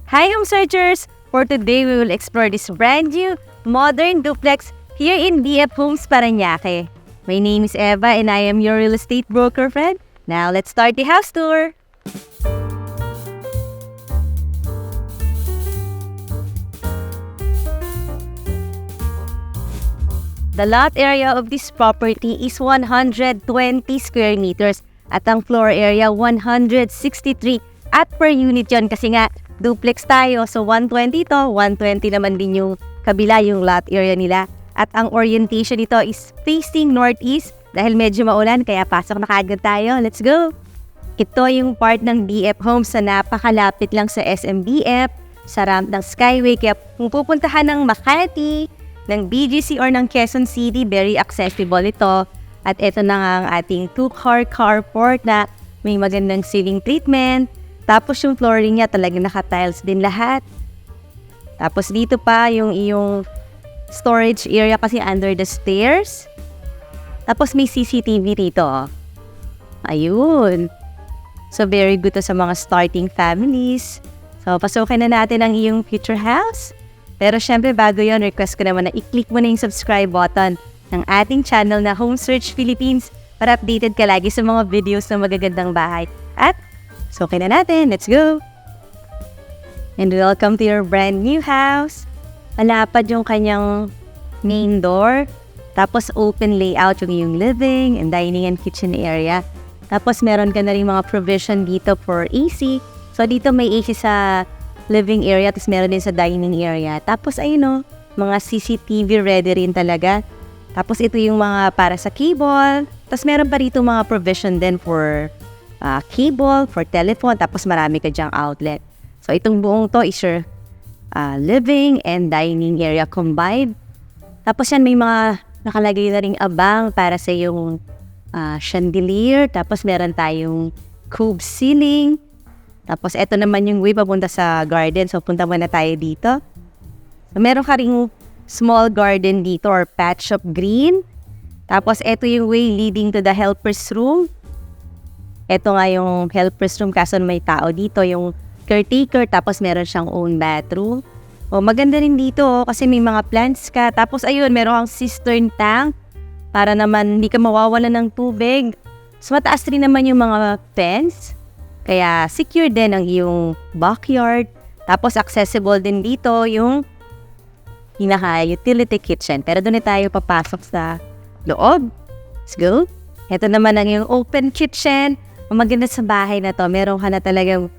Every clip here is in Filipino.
Hi home searchers! For today, we will explore this brand new, modern duplex here in BF Homes, Parañaque. My name is Eva and I am your real estate broker friend. Now, let's start the house tour! The lot area of this property is 120 square meters at ang floor area 163 at per unit yon kasi nga duplex tayo. So 120 to, 120 naman din yung kabila yung lot area nila. At ang orientation nito is facing northeast dahil medyo maulan kaya pasok na kaagad tayo. Let's go! Ito yung part ng BF Homes na napakalapit lang sa SMBF, sa ramp ng Skyway. Kaya kung pupuntahan ng Makati, ng BGC or ng Quezon City, very accessible ito. At ito na nga ang ating 2-car carport na may magandang ceiling treatment. Tapos yung flooring niya talagang naka-tiles din lahat. Tapos dito pa yung iyong storage area kasi under the stairs. Tapos may CCTV dito. Ayun. So very good to sa mga starting families. So pasukin na natin ang iyong future house. Pero syempre bago yon, request ko naman na i-click mo na yung subscribe button ng ating channel na Home Search Philippines para updated ka lagi sa mga videos ng magagandang bahay. At sukin na natin, let's go! And welcome to your brand new house. Malapad yung kanyang main door. Tapos open layout yung iyong living and dining and kitchen area. Tapos meron ka na rin mga provision dito for AC. So dito may AC sa living area, tapos meron din sa dining area. Tapos ayun o, mga CCTV ready rin talaga. Tapos ito yung mga para sa cable. Tapos meron pa rito mga provision din for cable, for telephone. Tapos marami ka dyang outlet. So itong buong to is your living and dining area combined. Tapos yan may mga nakalagay na ring abang para sa yung chandelier. Tapos meron tayong cube ceiling. Tapos, eto naman yung way papunta sa garden. So, punta muna tayo dito. So, meron ka ring small garden dito or patch of green. Tapos, eto yung way leading to the helper's room. Eto nga yung helper's room kaso may tao dito. Yung caretaker, tapos meron siyang own bathroom. O, maganda rin dito kasi may mga plants ka. Tapos, ayun, meron kang cistern tank para naman hindi ka mawawalan ng tubig. So, mataas rin naman yung mga fence. Kaya secure din ang iyong backyard. Tapos accessible din dito yung utility kitchen. Pero doon na tayo papasok sa loob. Let's go. Ito naman ang yung open kitchen. Ang maganda sa bahay na to, meron ka na talagang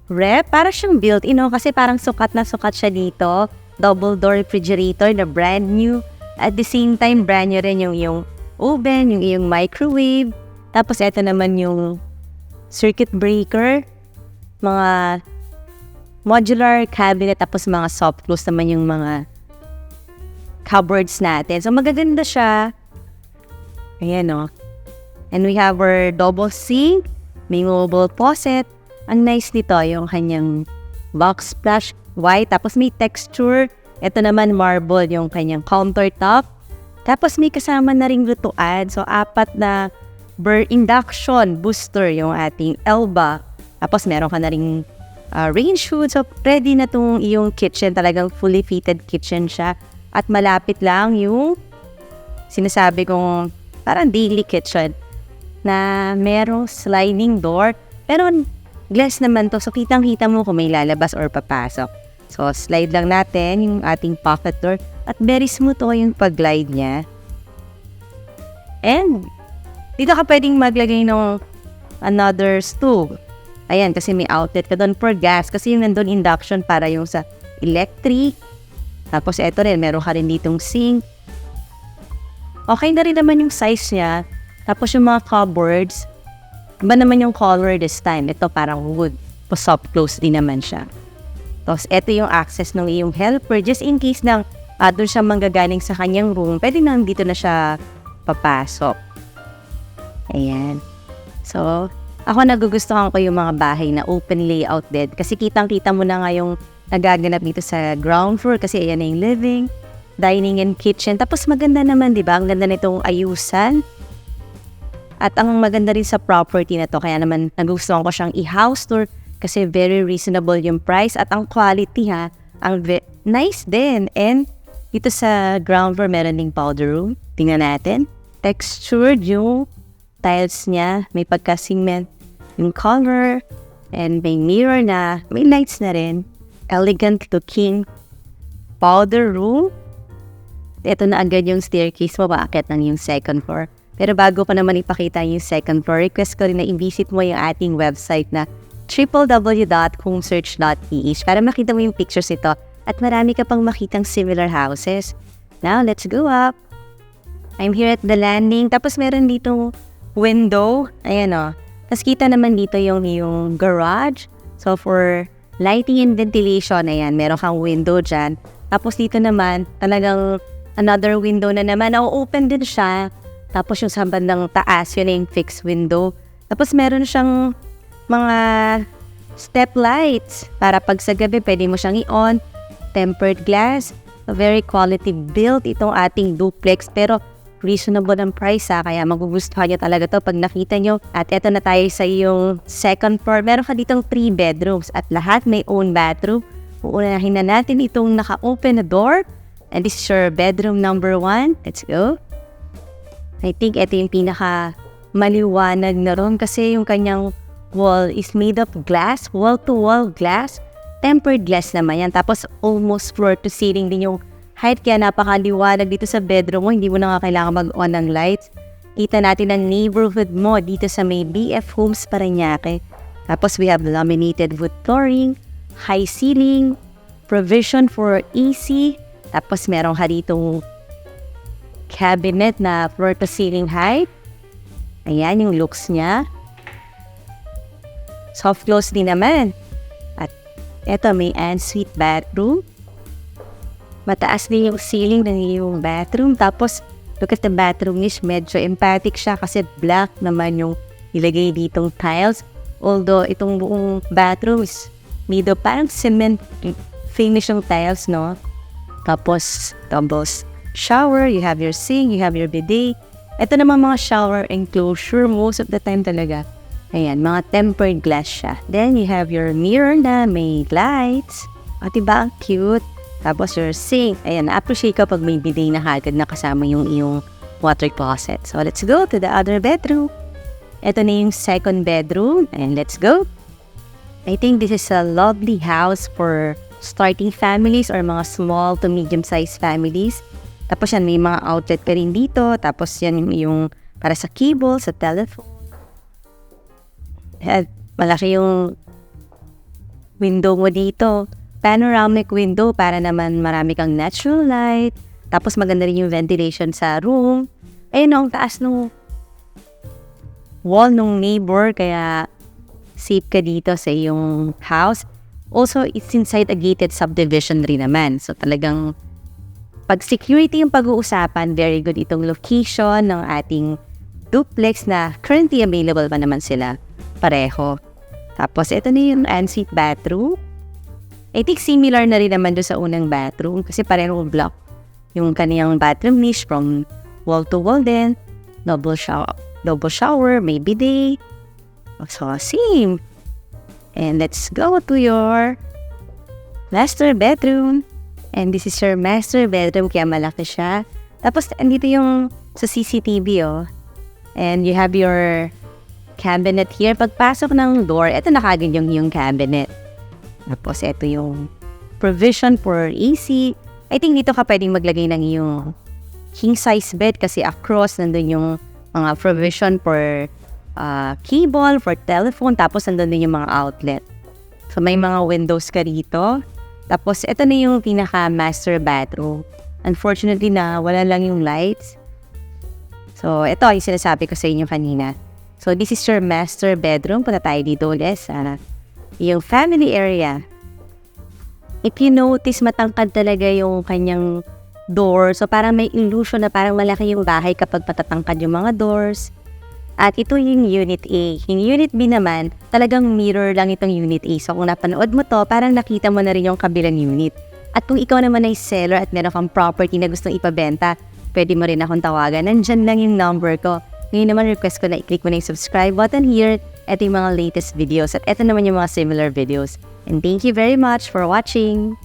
ref. Para siyang built-in, kasi parang sukat na sukat siya dito. Double door refrigerator na brand new. At the same time, brand new rin yung iyong oven, yung iyong microwave. Tapos ito naman yung circuit breaker, mga modular cabinet, tapos mga soft close naman yung mga cupboards natin. So, magaganda siya. Ayan o. And we have our double sink, may mobile faucet. Ang nice nito, yung kanyang box splash white, tapos may texture. Ito naman marble, yung kanyang countertop. Tapos may kasama na ring lutuan. So, 4 na induction booster yung ating Elba. Tapos meron ka na ring range hood. So ready na itong iyong kitchen. Talagang fully fitted kitchen siya. At malapit lang yung sinasabi kong parang daily kitchen na merong sliding door. Pero glass naman to. So kitang-kita mo kung may lalabas or papasok. So slide lang natin yung ating pocket door. At very smooth to yung pag-glide niya. And dito ka pwedeng maglagay ng another stove. Ayan, kasi may outlet ka doon for gas. Kasi yung nandun induction para yung sa electric. Tapos eto rin, meron ka rin ditong sink. Okay na rin naman yung size niya. Tapos yung mga cupboards, iba naman yung color this time. Ito parang wood. Soft close din naman siya. Tapos eto yung access ng iyong helper. Just in case na doon siya manggagaling sa kanyang room, pwede nang dito na siya papasok. Ayan. So, ako nagugustuhan ko yung mga bahay na open layout din. Kasi kitang-kita mo na nga yung nagaganap dito sa ground floor. Kasi ayan na yung living, dining and kitchen. Tapos maganda naman, di ba? Ang ganda nitong ayusan. At ang maganda rin sa property na to, kaya naman nagugustuhan ko siyang i-house tour. Kasi very reasonable yung price at ang quality ha, nice din. And dito sa ground floor meron ding powder room. Tingnan natin. Textured yung tiles niya. May pagka-cement yung color. And may mirror na. May lights na rin. Elegant looking powder room. Ito na agad yung staircase mo. Bakit ng yung second floor. Pero bago ko naman ipakita yung second floor, request ko rin na i-visit mo yung ating website na www.homesearch.ph para makita mo yung pictures ito at marami ka pang makitang similar houses. Now, let's go up. I'm here at the landing. Tapos meron dito window. Ayan o. Tapos kita naman dito yung garage. So, for lighting and ventilation, ayan, meron kang window dyan. Tapos dito naman, talagang another window na naman. Na-open din siya. Tapos yung sa bandang taas, yun yung fixed window. Tapos meron siyang mga step lights para pag sa gabi, pwede mo siyang i-on. Tempered glass. A very quality build itong ating duplex. Pero reasonable ang price ha. Kaya magugustuhan nyo talaga to pag nakita nyo. At eto na tayo sa iyong second floor. Meron ka ditong 3 bedrooms at lahat may own bathroom. Uunahin na natin itong naka-open na door. And this is your bedroom number 1. Let's go. I think ito yung pinaka maliwanag na ron kasi yung kanyang wall is made of glass, wall-to-wall glass. Tempered glass naman yan. Tapos almost floor to ceiling din yung height. Kaya napakaliwanag dito sa bedroom mo. Hindi mo na nga kailangan mag-on ng lights. Kita natin ang neighborhood mo dito sa may BF Homes Parañaque. Tapos we have laminated wood flooring, high ceiling, provision for AC. Tapos meron ka ditong cabinet na floor to ceiling height. Ayan yung looks niya. Soft close din naman. At eto may ensuite bathroom. Mataas din yung ceiling ng yung bathroom. Tapos look at the bathroom niche. Medyo emphatic siya kasi black naman yung ilagay ditong tiles. Although itong buong bathroom is made of parang cement finish yung tiles, no? Tapos doubles shower, you have your sink, you have your bidet. Ito naman mga shower enclosure most of the time talaga. Ayan, mga tempered glass siya. Then you have your mirror na may lights. At diba ang cute? Tapos your sink. Ayan, na-appreciate ko pag may bidet na kagad na kasama yung iyong water closet. So let's go to the other bedroom. Ito na yung second bedroom. And let's go. I think this is a lovely house for starting families or mga small to medium-sized families. Tapos yan, may mga outlet pa rin dito. Tapos yan yung para sa cable, sa telephone. At malaki yung window mo dito. Panoramic window para naman marami kang natural light. Tapos maganda rin yung ventilation sa room. Ayun ang taas ng wall ng neighbor. Kaya safe ka dito sa iyong house. Also, it's inside a gated subdivision rin naman. So talagang pag security yung pag-uusapan, very good itong location ng ating duplex na currently available pa naman sila pareho. Tapos ito na yung ensuite bathroom. I think similar na rin naman doon sa unang bathroom kasi pareho block yung kaniyang bathroom niche from wall to wall din. Double shower, may bidet. So, same. And let's go to your master bedroom. And this is your master bedroom, kaya malaki siya. Tapos, andito yung sa CCTV, oh. And you have your cabinet here. Pagpasok ng door, ito na kagad yung cabinet. Tapos, ito yung provision for AC. I think dito ka pwedeng maglagay ng yung king-size bed kasi across nandun yung mga provision for cable, for telephone. Tapos, nandun din yung mga outlet. So, may mga windows ka dito. Tapos, ito na yung pinaka-master bathroom. Unfortunately na wala lang yung lights. So, ito yung sinasabi ko sa inyo kanina. So, this is your master bedroom. Punta tayo dito ulit sa yung family area. If you notice, matangkad talaga yung kanyang door. So, parang may illusion na parang malaki yung bahay kapag patatangkad yung mga doors. At ito yung Unit A. Yung Unit B naman, talagang mirror lang itong Unit A. So kung napanood mo to, parang nakita mo na rin yung kabilang unit. At kung ikaw naman ay seller at meron kang property na gustong ipabenta, pwede mo rin akong tawagan. Nandyan lang yung number ko. Ngayon naman request ko na i-click mo na yung subscribe button here ito yung mga latest videos at ito naman yung mga similar videos. And thank you very much for watching!